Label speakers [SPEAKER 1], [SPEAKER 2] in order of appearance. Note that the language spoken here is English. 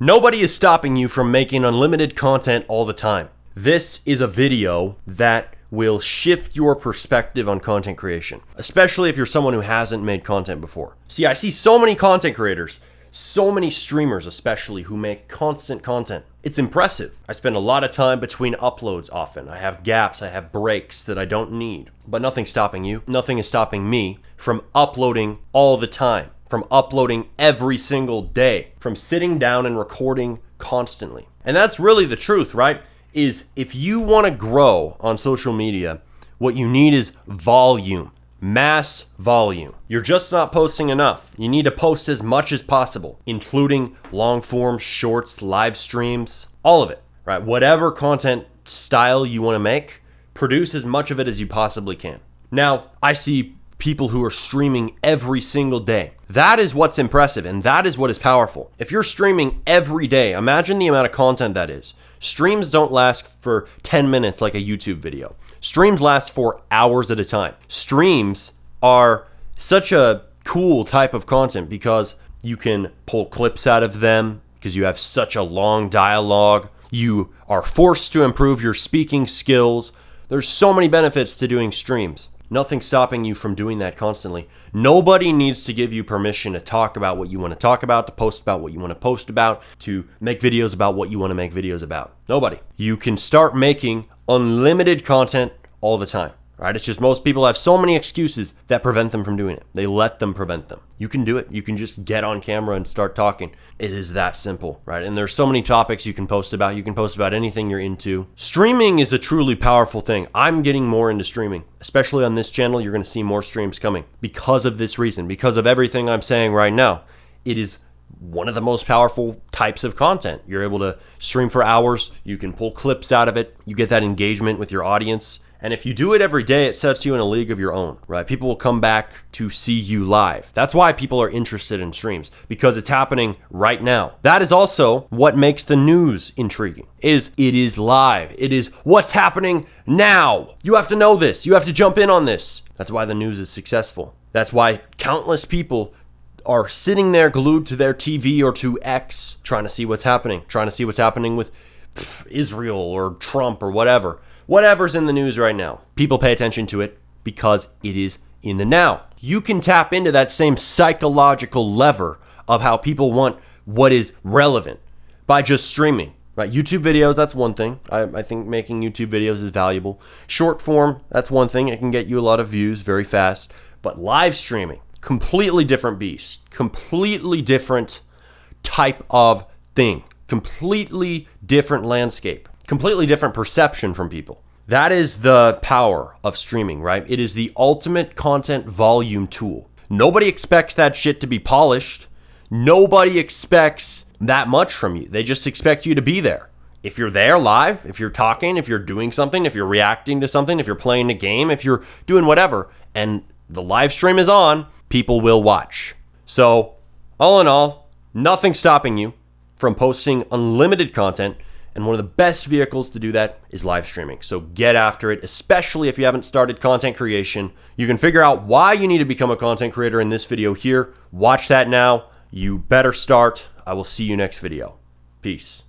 [SPEAKER 1] Nobody is stopping you from making unlimited content all the time. This is a video that will shift your perspective on content creation, especially if you're someone who hasn't made content before. See, I see so many content creators, so many streamers especially, who make constant content. It's impressive. I spend a lot of time between uploads often. I have gaps, I have breaks that I don't need. But nothing's stopping you. Nothing is stopping me from uploading all the time, from uploading every single day, from sitting down and recording constantly. And that's really the truth, right? Is if you want to grow on social media, what you need is volume. Mass volume. You're just not posting enough. You need to post as much as possible, including long form, shorts, live streams, all of it, right? Whatever content style you want to make, produce as much of it as you possibly can. Now, I see people who are streaming every single day. That is what's impressive, and that is what is powerful. If you're streaming every day, imagine the amount of content that is. Streams don't last for 10 minutes like a YouTube video. Streams last for hours at a time. Streams are such a cool type of content because you can pull clips out of them because you have such a long dialogue. You are forced to improve your speaking skills. There's so many benefits to doing streams. Nothing's stopping you from doing that constantly. Nobody needs to give you permission to talk about what you want to talk about, to post about what you want to post about, to make videos about what you want to make videos about. Nobody. You can start making unlimited content all the time, right? It's just most people have so many excuses that prevent them from doing it. They let them prevent them. You can do it. You can just get on camera and start talking. It is that simple, right? And there's so many topics you can post about. You can post about anything you're into. Streaming is a truly powerful thing. I'm getting more into streaming, especially on this channel. You're going to see more streams coming because of this reason, because of everything I'm saying right now. It is one of the most powerful types of content. You're able to stream for hours. You can pull clips out of it. You get that engagement with your audience. And if you do it every day, it sets you in a league of your own, right? People will come back to see you live. That's why people are interested in streams, because it's happening right now. That is also what makes the news intriguing, is it is live. It is what's happening now. You have to know this. You have to jump in on this. That's why the news is successful. That's why countless people are sitting there glued to their TV or to X, trying to see what's happening with Israel or Trump or whatever. Whatever's in the news right now. People pay attention to it because it is in the now. You can tap into that same psychological lever of how people want what is relevant by just streaming, right? YouTube videos, that's one thing. I think making YouTube videos is valuable. Short form, that's one thing. It can get you a lot of views very fast. But live streaming, completely different beast, completely different type of thing, completely different landscape. Completely different perception from people. That is the power of streaming, right? It is the ultimate content volume tool. Nobody expects that shit to be polished. Nobody expects that much from you. They just expect you to be there. If you're there live, if you're talking, if you're doing something, if you're reacting to something, if you're playing a game, if you're doing whatever, and the live stream is on, people will watch. So, all in all, nothing's stopping you from posting unlimited content. And one of the best vehicles to do that is live streaming. So get after it, especially if you haven't started content creation. You can figure out why you need to become a content creator in this video here. Watch that now. You better start. I will see you next video. Peace.